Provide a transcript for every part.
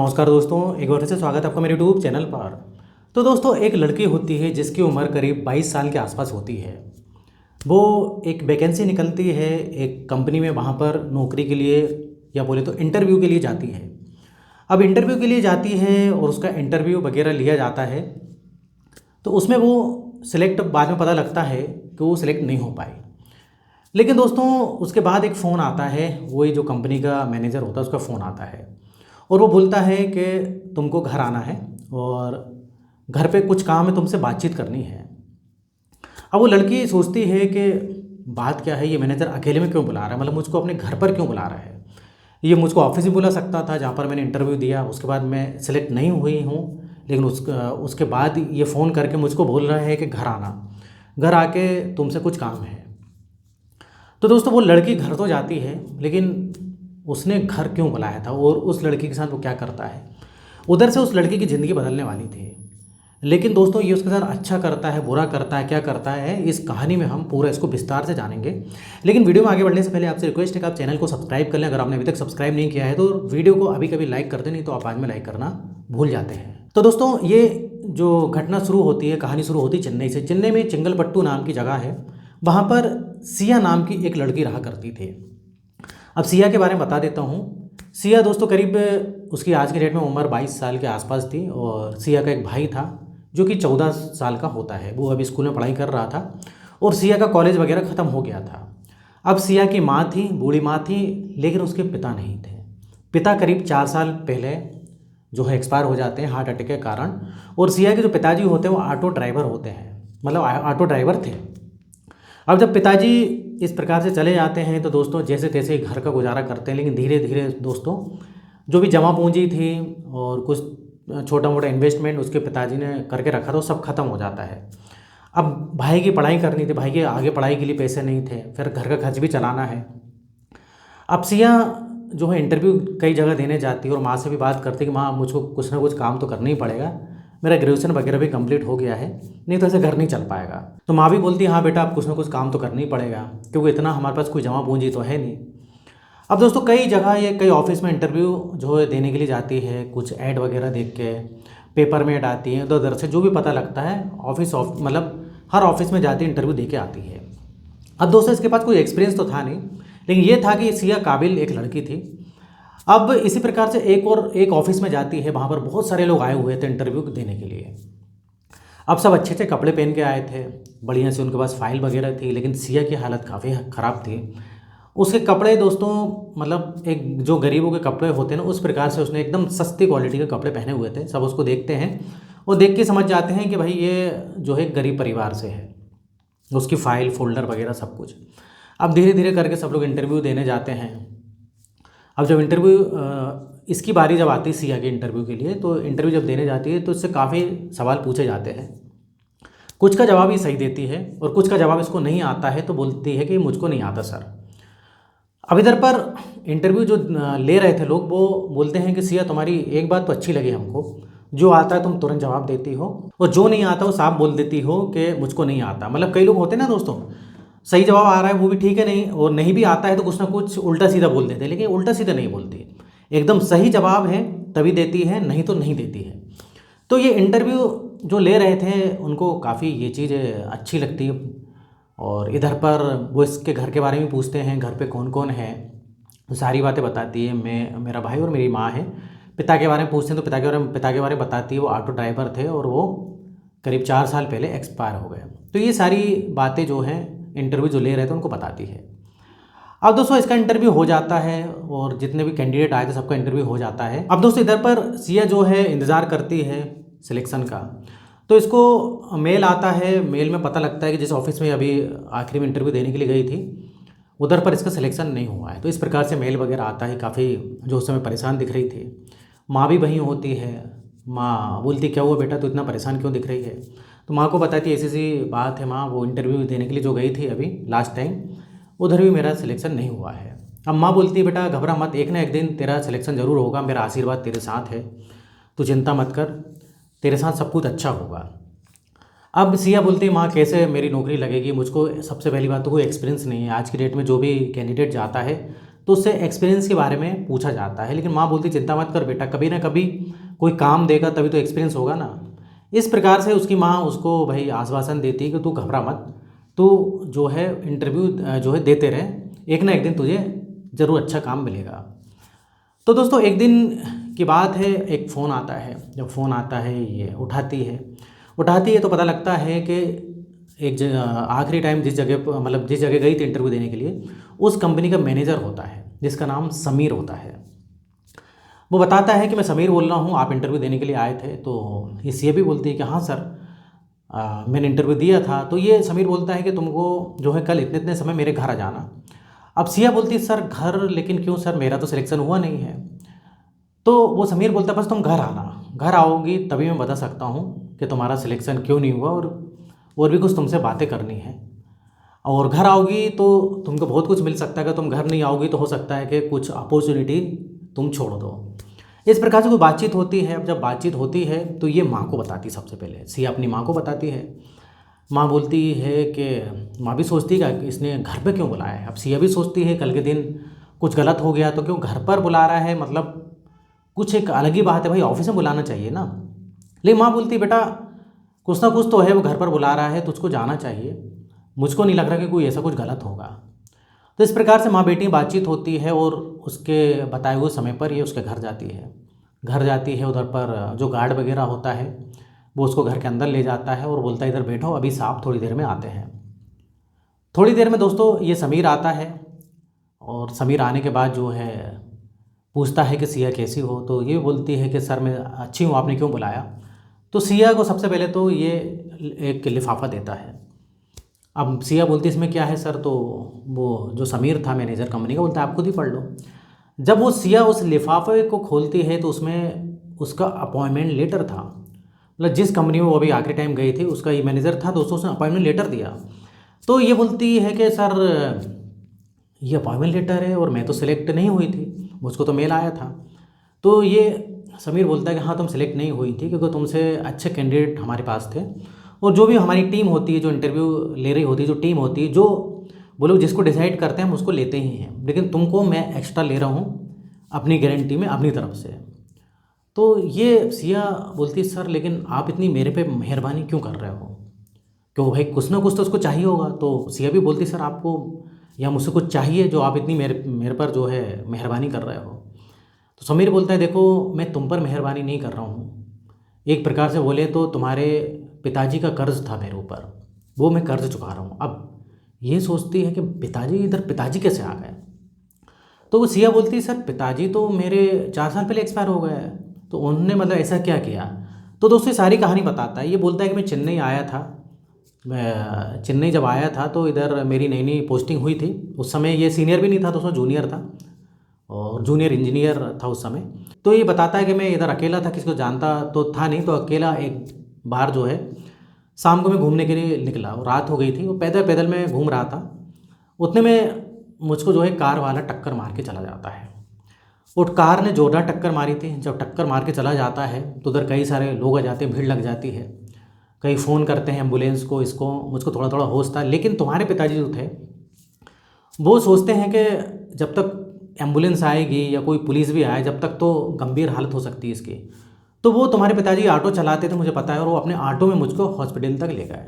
नमस्कार दोस्तों, एक बार फिर से स्वागत है आपका मेरे यूट्यूब चैनल पर। तो दोस्तों, एक लड़की होती है जिसकी उम्र करीब 22 साल के आसपास होती है। वो एक वैकेंसी निकलती है एक कंपनी में, वहाँ पर नौकरी के लिए या बोले तो इंटरव्यू के लिए जाती है। अब इंटरव्यू के लिए जाती है और उसका इंटरव्यू वगैरह लिया जाता है, तो उसमें वो सिलेक्ट, बाद में पता लगता है कि वो सिलेक्ट नहीं हो पाई। लेकिन दोस्तों, उसके बाद एक फ़ोन आता है, वही जो कंपनी का मैनेजर होता है उसका फ़ोन आता है और वो बोलता है कि तुमको घर आना है और घर पे कुछ काम है, तुमसे बातचीत करनी है। अब वो लड़की सोचती है कि बात क्या है, ये मैनेजर अकेले में क्यों बुला रहा है, मतलब मुझको अपने घर पर क्यों बुला रहा है। ये मुझको ऑफिस ही बुला सकता था जहाँ पर मैंने इंटरव्यू दिया, उसके बाद मैं सिलेक्ट नहीं हुई हूँ, लेकिन उसके बाद ये फ़ोन करके मुझको बोल रहा है कि घर आना, घर आके तुमसे कुछ काम है। तो दोस्तों, वो लड़की घर तो जाती है, लेकिन उसने घर क्यों बुलाया था और उस लड़की के साथ वो क्या करता है। उधर से उस लड़की की ज़िंदगी बदलने वाली थी, लेकिन दोस्तों ये उसके साथ अच्छा करता है, बुरा करता है, क्या करता है, इस कहानी में हम पूरा इसको विस्तार से जानेंगे। लेकिन वीडियो में आगे बढ़ने से पहले आपसे रिक्वेस्ट है कि आप चैनल को सब्सक्राइब कर लें, अगर आपने अभी तक सब्सक्राइब नहीं किया है तो वीडियो को अभी कभी लाइक कर दें, नहीं तो आप बाद में लाइक करना भूल जाते हैं। तो दोस्तों, ये जो घटना शुरू होती है, कहानी शुरू होती है चेन्नई से। चेन्नई में चेंगलपट्टू नाम की जगह है, वहाँ पर सिया नाम की एक लड़की रहा करती थी। अब सिया के बारे में बता देता हूँ। सिया दोस्तों, करीब उसकी आज की डेट में उम्र 22 साल के आसपास थी और सिया का एक भाई था जो कि 14 साल का होता है। वो अभी स्कूल में पढ़ाई कर रहा था और सिया का कॉलेज वगैरह ख़त्म हो गया था। अब सिया की माँ थी, बूढ़ी माँ थी, लेकिन उसके पिता नहीं थे। पिता करीब 4 साल पहले जो है एक्सपायर हो जाते हैं हार्ट अटैक के कारण। और सिया के जो पिताजी होते हैं वो ऑटो ड्राइवर होते हैं, मतलब ऑटो ड्राइवर थे। अब जब पिताजी इस प्रकार से चले जाते हैं तो दोस्तों जैसे तैसे घर का गुजारा करते हैं, लेकिन धीरे धीरे दोस्तों जो भी जमा पूंजी थी और कुछ छोटा मोटा इन्वेस्टमेंट उसके पिताजी ने करके रखा था, वो सब खत्म हो जाता है। अब भाई की पढ़ाई करनी थी, भाई के आगे पढ़ाई के लिए पैसे नहीं थे, फिर घर का खर्च भी चलाना है। अब सिया जो है इंटरव्यू कई जगह देने जाती है और माँ से भी बात करती है कि माँ मुझको कुछ ना कुछ काम तो करना ही पड़ेगा, मेरा ग्रेजुएशन वगैरह भी कंप्लीट हो गया है, नहीं तो ऐसे घर नहीं चल पाएगा। तो माँ भी बोलती है हाँ बेटा, आप कुछ ना कुछ काम तो करना ही पड़ेगा, क्योंकि इतना हमारे पास कोई जमा पूंजी तो है नहीं। अब दोस्तों, कई जगह ये कई ऑफिस में इंटरव्यू जो है देने के लिए जाती है, कुछ ऐड वगैरह देख के, पेपर में ऐड आती है, इधर उधर से जो भी पता लगता है मतलब हर ऑफिस में जाती है, इंटरव्यू दे के आती है। अब दोस्तों, इसके पास कोई एक्सपीरियंस तो था नहीं, लेकिन ये था कि सिया काबिल एक लड़की थी। अब इसी प्रकार से एक ऑफिस में जाती है, वहाँ पर बहुत सारे लोग आए हुए थे इंटरव्यू देने के लिए। अब सब अच्छे अच्छे कपड़े पहन के आए थे, बढ़िया से उनके पास फाइल वगैरह थी, लेकिन सिया की हालत काफ़ी ख़राब थी। उसके कपड़े दोस्तों, मतलब एक जो गरीबों के कपड़े होते हैं ना, उस प्रकार से उसने एकदम सस्ती क्वालिटी के कपड़े पहने हुए थे। सब उसको देखते हैं और देख के समझ जाते हैं कि भाई ये जो है गरीब परिवार से है। उसकी फ़ाइल फोल्डर वगैरह सब कुछ। अब धीरे धीरे करके सब लोग इंटरव्यू देने जाते हैं। अब जब इंटरव्यू इसकी बारी जब आती है सिया के इंटरव्यू के लिए, तो इंटरव्यू जब देने जाती है तो इससे काफ़ी सवाल पूछे जाते हैं। कुछ का जवाब ही सही देती है और कुछ का जवाब इसको नहीं आता है, तो बोलती है कि मुझको नहीं आता सर। अब इधर पर इंटरव्यू जो ले रहे थे लोग, वो बोलते हैं कि सिया तुम्हारी एक बात तो अच्छी लगी हमको, जो आता है तुम तुरंत जवाब देती हो और जो नहीं आता वो साफ बोल देती हो कि मुझको नहीं आता। मतलब कई लोग होते हैं ना दोस्तों, सही जवाब आ रहा है वो भी ठीक है, नहीं और नहीं भी आता है तो कुछ ना कुछ उल्टा सीधा बोल देते हैं, लेकिन उल्टा सीधा नहीं बोलती, एकदम सही जवाब है तभी देती है, नहीं तो नहीं देती है। तो ये इंटरव्यू जो ले रहे थे उनको काफ़ी ये चीज़ अच्छी लगती है। और इधर पर वो इसके घर के बारे में पूछते हैं, घर पे कौन कौन है, सारी बातें बताती है, मैं, मेरा भाई और मेरी माँ है। पिता के बारे में पूछते हैं तो पिता के बारे में बताती है, वो ऑटो ड्राइवर थे और वो करीब 4 साल पहले एक्सपायर हो गए। तो ये सारी बातें जो हैं इंटरव्यू जो ले रहे थे उनको बताती है। अब दोस्तों, इसका इंटरव्यू हो जाता है और जितने भी कैंडिडेट आए थे सबका इंटरव्यू हो जाता है। अब दोस्तों, इधर पर सिया जो है इंतज़ार करती है सिलेक्शन का। तो इसको मेल आता है, मेल में पता लगता है कि जिस ऑफिस में अभी आखिरी में इंटरव्यू देने के लिए गई थी, उधर पर इसका सिलेक्शन नहीं हुआ है। तो इस प्रकार से मेल वगैरह आता है, काफ़ी जो उस समय परेशान दिख रही थी। माँ भी वहीं होती है। माँ बोलती क्या हुआ बेटा, तो इतना परेशान क्यों दिख रही है। तो माँ को बताती ऐसी सी बात है माँ, वो इंटरव्यू देने के लिए जो गई थी अभी लास्ट टाइम, उधर भी मेरा सिलेक्शन नहीं हुआ है। अब माँ बोलती है बेटा घबरा मत, एक ना एक दिन तेरा सिलेक्शन ज़रूर होगा, मेरा आशीर्वाद तेरे साथ है, तू चिंता मत कर, तेरे साथ सब कुछ अच्छा होगा। अब सिया बोलती है माँ कैसे मेरी नौकरी लगेगी, मुझको सबसे पहली बात तो कोई एक्सपीरियंस नहीं है। आज की डेट में जो भी कैंडिडेट जाता है तो उससे एक्सपीरियंस के बारे में पूछा जाता है। लेकिन माँ बोलती चिंता मत कर बेटा, कभी ना कभी कोई काम देगा तभी तो एक्सपीरियंस होगा ना। इस प्रकार से उसकी माँ उसको भाई आश्वासन देती है कि तू घबरा मत, तू जो है इंटरव्यू जो है देते रहे, एक ना एक दिन तुझे ज़रूर अच्छा काम मिलेगा। तो दोस्तों एक दिन की बात है, एक फ़ोन आता है। जब फ़ोन आता है ये उठाती है तो पता लगता है कि आखिरी टाइम जिस जगह मतलब जिस जगह गई थी इंटरव्यू देने के लिए, उस कंपनी का मैनेजर होता है जिसका नाम समीर होता है। वो बताता है कि मैं समीर बोल रहा हूँ, आप इंटरव्यू देने के लिए आए थे। तो ये सीए भी बोलती है कि हाँ सर, मैंने इंटरव्यू दिया था। तो ये समीर बोलता है कि तुमको जो है कल इतने इतने समय मेरे घर आ जाना। अब सिया बोलती है सर घर, लेकिन क्यों सर, मेरा तो सिलेक्शन हुआ नहीं है। तो वो समीर बोलता है बस तुम घर आना, घर आओगी तभी मैं बता सकता हूँ कि तुम्हारा सिलेक्शन क्यों नहीं हुआ, और भी कुछ तुमसे बातें करनी है। और घर आओगी तो तुमको बहुत कुछ मिल सकता है, अगर तुम घर नहीं आओगी तो हो सकता है कि कुछ अपॉर्चुनिटी तुम छोड़ दो। इस प्रकार से कोई बातचीत होती है। अब जब बातचीत होती है तो ये माँ को बताती, सबसे पहले सिया अपनी माँ को बताती है। माँ बोलती है कि माँ भी सोचती है कि इसने घर पे क्यों बुलाया है। अब सिया भी सोचती है कल के दिन कुछ गलत हो गया तो क्यों घर पर बुला रहा है, मतलब कुछ एक अलग ही बात है, भाई ऑफिस में बुलाना चाहिए ना। लेकिन माँ बोलती बेटा कुछ ना कुछ तो है, वो घर पर बुला रहा है, तुझको जाना चाहिए, मुझको नहीं लग रहा कि कोई ऐसा कुछ गलत होगा। तो इस प्रकार से माँ बेटी में बातचीत होती है और उसके बताए हुए समय पर ये उसके घर जाती है। घर जाती है, उधर पर जो गार्ड वगैरह होता है वो उसको घर के अंदर ले जाता है और बोलता है इधर बैठो, अभी साहब थोड़ी देर में आते हैं। थोड़ी देर में दोस्तों ये समीर आता है, और समीर आने के बाद जो है पूछता है कि सिया कैसी हो। तो ये बोलती है कि सर मैं अच्छी हूँ, आपने क्यों बुलाया। तो सिया को सबसे पहले तो ये एक लिफाफा देता है। अब सिया बोलती है इसमें क्या है सर। तो वो जो समीर था मैनेजर कंपनी का, बोलता है आप खुद ही पढ़ लो। जब वो सिया उस लिफाफे को खोलती है तो उसमें उसका अपॉइंटमेंट लेटर था, मतलब जिस कंपनी में वो अभी आखिरी टाइम गई थी उसका ये मैनेजर था दोस्तों, उसने अपॉइंटमेंट लेटर दिया। तो ये बोलती है कि सर ये अपॉइंटमेंट लेटर है और मैं तो सिलेक्ट नहीं हुई थी, मुझको तो मेल आया था। तो ये समीर बोलता है कि हाँ तुम सिलेक्ट नहीं हुई थी क्योंकि तुमसे अच्छे कैंडिडेट हमारे पास थे, और जो भी हमारी टीम होती है जो इंटरव्यू ले रही होती है, जो टीम होती है, जो वो लोग जिसको डिसाइड करते हैं हम उसको लेते ही हैं, लेकिन तुमको मैं एक्स्ट्रा ले रहा हूँ अपनी गारंटी में अपनी तरफ से। तो ये सिया बोलती है सर लेकिन आप इतनी मेरे पे मेहरबानी क्यों कर रहे हो, क्यों भाई कुछ ना कुछ तो उसको चाहिए होगा। तो सिया भी बोलती सर आपको या मुझसे कुछ चाहिए जो आप इतनी मेरे मेरे पर जो है मेहरबानी कर रहे हो। तो समीर बोलता है देखो मैं तुम पर मेहरबानी नहीं कर रहा हूँ, एक प्रकार से बोले तो तुम्हारे पिताजी का कर्ज था मेरे ऊपर, वो मैं कर्ज चुका रहा हूँ। अब ये सोचती है कि पिताजी, इधर पिताजी कैसे आ गए। तो वो सिया बोलती है सर पिताजी तो मेरे 4 साल पहले एक्सपायर हो गए हैं, तो उन्होंने मतलब ऐसा क्या किया। तो दोस्तों ये सारी कहानी बताता है। ये बोलता है कि मैं चेन्नई आया था, मैं चेन्नई जब आया था तो इधर मेरी नई नई पोस्टिंग हुई थी। उस समय ये सीनियर भी नहीं था दोस्तों, जूनियर था और जूनियर इंजीनियर था उस समय। तो ये बताता है कि मैं इधर अकेला था, किसी को जानता तो था नहीं, तो अकेला एक बार जो है शाम को मैं घूमने के लिए निकला और रात हो गई थी, वो पैदल पैदल मैं घूम रहा था। उतने में मुझको जो है कार वाला टक्कर मार के चला जाता है। और कार ने जोरदार टक्कर मारी थी। जब टक्कर मार के चला जाता है तो उधर कई सारे लोग आ जाते हैं, भीड़ लग जाती है, कई फ़ोन करते हैं एम्बुलेंस को, इसको मुझको थोड़ा थोड़ा होश था। लेकिन तुम्हारे पिताजी जो थे वो सोचते हैं कि जब तक एम्बुलेंस आएगी या कोई पुलिस भी आए, जब तक तो गंभीर हालत हो सकती है इसकी। तो वो तुम्हारे पिताजी ऑटो चलाते थे मुझे पता है, और वो अपने ऑटो में मुझको हॉस्पिटल तक ले गए।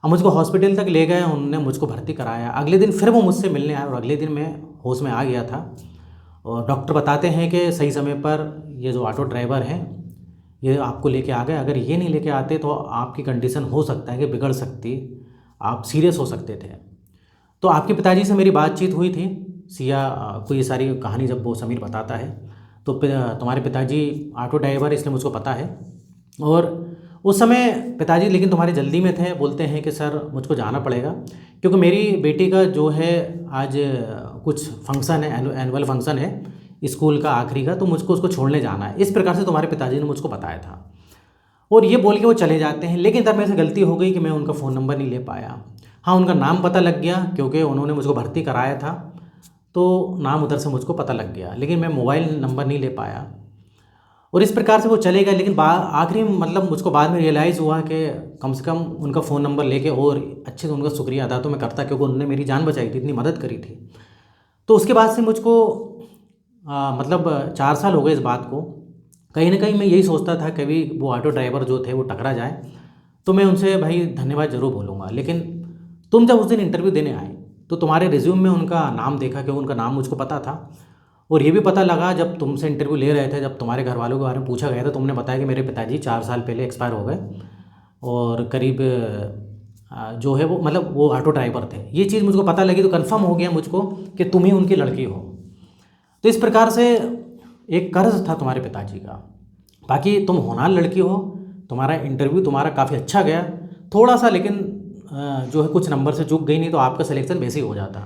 अब मुझको हॉस्पिटल तक ले गए, उन्होंने मुझको भर्ती कराया। अगले दिन फिर वो मुझसे मिलने आए और अगले दिन मैं होश में आ गया था। और डॉक्टर बताते हैं कि सही समय पर ये जो ऑटो ड्राइवर हैं ये आपको लेके आ गए, अगर ये नहीं लेके आते तो आपकी कंडीशन हो सकता है कि बिगड़ सकती, आप सीरियस हो सकते थे। तो आपके पिताजी से मेरी बातचीत हुई थी। सिया को ये सारी कहानी जब वो समीर बताता है तो तुम्हारे पिताजी ऑटो ड्राइवर इसलिए मुझको पता है, और उस समय पिताजी लेकिन तुम्हारे जल्दी में थे, बोलते हैं कि सर मुझको जाना पड़ेगा क्योंकि मेरी बेटी का जो है आज कुछ फंक्शन है, एनुअल फंक्शन है स्कूल का आखिरी का, तो मुझको उसको छोड़ने जाना है। इस प्रकार से तुम्हारे पिताजी ने मुझको बताया था। और ये बोल के वो चले जाते हैं। लेकिन तब मेरे से गलती हो गई कि मैं उनका फ़ोन नंबर नहीं ले पाया। हाँ उनका नाम पता लग गया क्योंकि उन्होंने मुझको भर्ती कराया था, तो नाम उधर से मुझको पता लग गया, लेकिन मैं मोबाइल नंबर नहीं ले पाया। और इस प्रकार से वो चले गए। लेकिन आखिरी में मतलब मुझको बाद में रियलाइज़ हुआ कि कम से कम उनका फ़ोन नंबर लेके और अच्छे से उनका शुक्रिया अदा तो मैं करता, क्योंकि उन्होंने मेरी जान बचाई थी, इतनी मदद करी थी। तो उसके बाद से मुझको मतलब 4 साल हो गए इस बात को। कहीं ना कहीं मैं यही सोचता था कभी वो ऑटो ड्राइवर जो थे वो टकरा जाए तो मैं उनसे भाई धन्यवाद ज़रूर बोलूँगा। लेकिन तुम जब उस दिन इंटरव्यू देने आए तो तुम्हारे रिज्यूम में उनका नाम देखा, क्योंकि उनका नाम मुझको पता था। और ये भी पता लगा जब तुमसे इंटरव्यू ले रहे थे, जब तुम्हारे घर वालों के बारे में पूछा गया था, तुमने बताया कि मेरे पिताजी 4 साल पहले एक्सपायर हो गए और करीब जो है वो मतलब वो ऑटो ड्राइवर थे। ये चीज़ मुझको पता लगी तो कंफर्म हो गया मुझको कि तुम ही उनकी लड़की हो। तो इस प्रकार से एक कर्ज था तुम्हारे पिताजी का। बाकी तुम होनहार लड़की हो, तुम्हारा इंटरव्यू तुम्हारा काफ़ी अच्छा गया थोड़ा सा, लेकिन जो है कुछ नंबर से चूक गई, नहीं तो आपका सिलेक्शन वैसे ही हो जाता।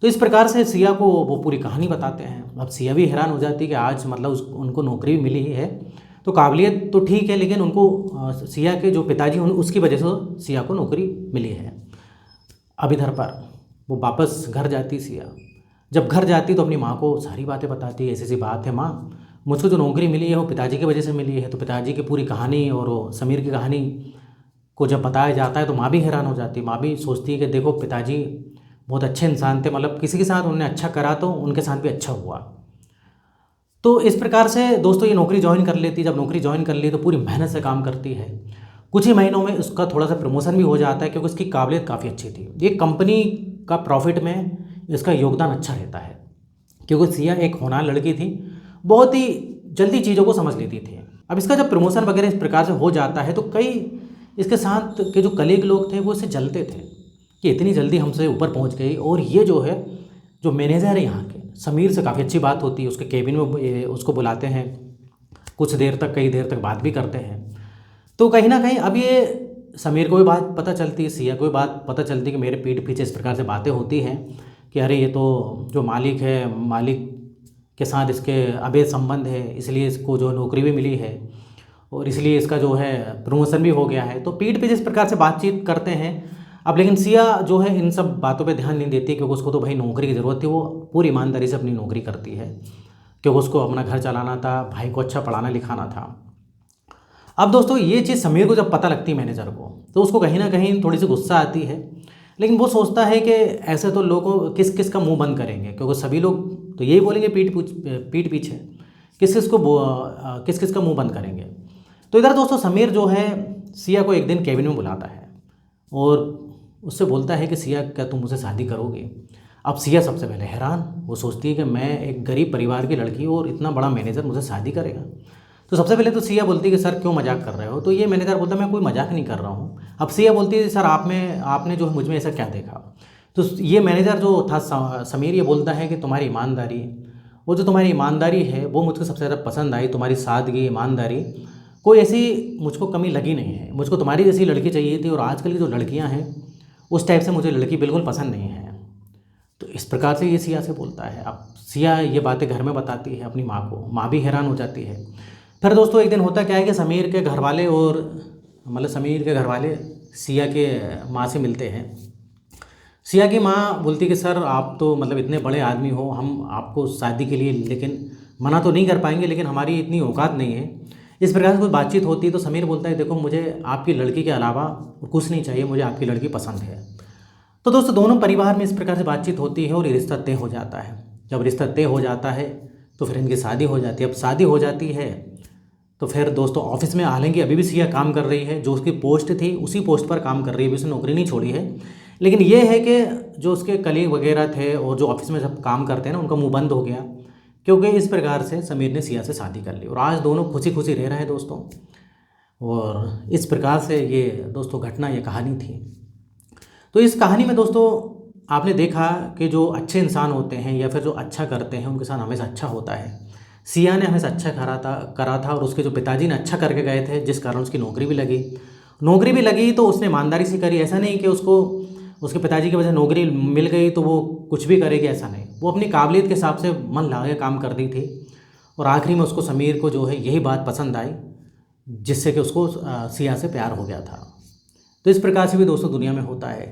तो इस प्रकार से सिया को वो पूरी कहानी बताते हैं। अब सिया भी हैरान हो जाती है कि आज मतलब उनको नौकरी भी मिली ही है, तो काबिलियत तो ठीक है, लेकिन उनको सिया के जो पिताजी उसकी वजह से सिया को नौकरी मिली है। अब इधर पर वो वापस घर जाती सिया। जब घर जाती तो अपनी माँ को सारी बातें बताती है, ऐसी ऐसी बात है माँ, मुझको जो नौकरी मिली है वो पिताजी की वजह से मिली है। तो पिताजी की पूरी कहानी और वो समीर की कहानी को जब बताया जाता है तो माँ भी हैरान हो जाती है। माँ भी सोचती है कि देखो पिताजी बहुत अच्छे इंसान थे, मतलब किसी के साथ उन्होंने अच्छा करा तो उनके साथ भी अच्छा हुआ। तो इस प्रकार से दोस्तों ये नौकरी ज्वाइन कर लेती। जब नौकरी ज्वाइन कर ली तो पूरी मेहनत से काम करती है। कुछ ही महीनों में उसका थोड़ा सा प्रमोशन भी हो जाता है, क्योंकि उसकी काबिलियत काफ़ी अच्छी थी। ये कंपनी का प्रॉफिट में इसका योगदान अच्छा रहता है, क्योंकि सिया एक होनहार लड़की थी, बहुत ही जल्दी चीज़ों को समझ लेती थी। अब इसका जब प्रमोशन वगैरह इस प्रकार से हो जाता है तो कई इसके साथ के जो कलीग लोग थे वो इससे जलते थे कि इतनी जल्दी हमसे ऊपर पहुंच गई। और ये जो है जो मैनेजर है यहाँ के समीर से काफ़ी अच्छी बात होती है, उसके केबिन में उसको बुलाते हैं, कुछ देर तक कई देर तक बात भी करते हैं। तो कहीं ना कहीं अब ये समीर को भी बात पता चलती है, सिया को भी बात पता चलती है कि मेरे पीठ पीछे इस प्रकार से बातें होती हैं कि अरे ये तो जो मालिक है, मालिक के साथ इसके अवैध संबंध है, इसलिए इसको जो नौकरी भी मिली है और इसलिए इसका जो है प्रमोशन भी हो गया है। तो पीठ पीछे इस प्रकार से बातचीत करते हैं। अब लेकिन सिया जो है इन सब बातों पे ध्यान नहीं देती, क्योंकि उसको तो भाई नौकरी की ज़रूरत थी। वो पूरी ईमानदारी से अपनी नौकरी करती है, क्योंकि उसको अपना घर चलाना था, भाई को अच्छा पढ़ाना लिखाना था। अब दोस्तों ये चीज़ समीर को जब पता लगती है मैनेजर को, तो उसको कहीं ना कहीं थोड़ी सी गुस्सा आती है। लेकिन वो सोचता है कि ऐसे तो लोगों किस किस का मुंह बंद करेंगे, क्योंकि सभी लोग तो यही बोलेंगे पीठ पीछे किस किस का मुंह बंद करेंगे। तो इधर दोस्तों समीर जो है सिया को एक दिन केबिन में बुलाता है और उससे बोलता है कि सिया क्या तुम मुझसे शादी करोगे। अब सिया सबसे पहले हैरान, वो सोचती है कि मैं एक गरीब परिवार की लड़की हूँ और इतना बड़ा मैनेजर मुझसे शादी करेगा। तो सबसे पहले तो सिया बोलती है कि सर क्यों मजाक कर रहे हो। तो ये मैनेजर बोलता है मैं कोई मजाक नहीं कर रहा हूँ। अब सिया बोलती है सर आपने जो है मुझ में ऐसा क्या देखा। तो ये मैनेजर जो था समीर, ये बोलता है कि तुम्हारी ईमानदारी, वो जो तुम्हारी ईमानदारी है वो मुझको सबसे ज़्यादा पसंद आई, तुम्हारी सादगी, ईमानदारी, कोई ऐसी मुझको कमी लगी नहीं है। मुझको तुम्हारी जैसी लड़की चाहिए थी और आजकल की जो लड़कियां हैं उस टाइप से मुझे लड़की बिल्कुल पसंद नहीं है। तो इस प्रकार से ये सिया से बोलता है। अब सिया ये बातें घर में बताती है अपनी माँ को, माँ भी हैरान हो जाती है। फिर दोस्तों एक दिन होता क्या है कि समीर के घर वाले और मतलब समीर के घर वाले सिया के माँ से मिलते हैं। सिया की माँ बोलती कि सर आप तो मतलब इतने बड़े आदमी हो, हम आपको शादी के लिए लेकिन मना तो नहीं कर पाएंगे, लेकिन हमारी इतनी औकात नहीं है। इस प्रकार से कोई बातचीत होती है तो समीर बोलता है देखो मुझे आपकी लड़की के अलावा कुछ नहीं चाहिए, मुझे आपकी लड़की पसंद है। तो दोस्तों दोनों परिवार में इस प्रकार से बातचीत होती है और ये रिश्ता तय हो जाता है। जब रिश्ता तय हो जाता है तो फिर इनकी शादी हो जाती है। अब शादी हो जाती है तो फिर दोस्तों ऑफिस में हालांकि अभी भी सिया काम कर रही है, जो उसकी पोस्ट थी उसी पोस्ट पर काम कर रही है, अभी उसने नौकरी नहीं छोड़ी है। लेकिन ये है कि जो उसके कलीग वगैरह थे और जो ऑफिस में सब काम करते हैं ना, उनका मुंह बंद हो गया, क्योंकि इस प्रकार से समीर ने सिया से शादी कर ली और आज दोनों खुशी खुशी रह रहे हैं दोस्तों। और इस प्रकार से ये दोस्तों घटना, ये कहानी थी। तो इस कहानी में दोस्तों आपने देखा कि जो अच्छे इंसान होते हैं या फिर जो अच्छा करते हैं उनके साथ हमेशा अच्छा होता है। सिया ने हमेशा अच्छा करा था और उसके जो पिताजी ने अच्छा करके गए थे, जिस कारण उसकी नौकरी भी लगी तो उसने ईमानदारी से करी। ऐसा नहीं कि उसको उसके पिताजी की वजह से नौकरी मिल गई तो वो कुछ भी करेगी, ऐसा नहीं। वो अपनी काबिलियत के हिसाब से मन लगा के काम कर दी थी और आखिरी में उसको समीर को जो है यही बात पसंद आई, जिससे कि उसको सिया से प्यार हो गया था। तो इस प्रकार से भी दोस्तों दुनिया में होता है।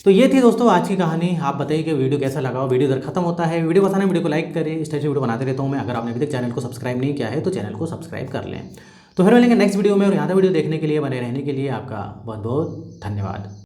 तो ये थी दोस्तों आज की कहानी। आप बताइए कि वीडियो कैसा लगा। वीडियो इधर खत्म होता है। वीडियो पसंद है वीडियो को लाइक करें, इस टाइप से वीडियो बनाते रहता हूँ मैं। अगर आपने अभी तक चैनल को सब्सक्राइब नहीं किया है तो चैनल को सब्सक्राइब कर लें। तो फिर मिलेंगे नेक्स्ट वीडियो में, और यहाँ तक वीडियो देखने के लिए, बने रहने के लिए आपका बहुत बहुत धन्यवाद।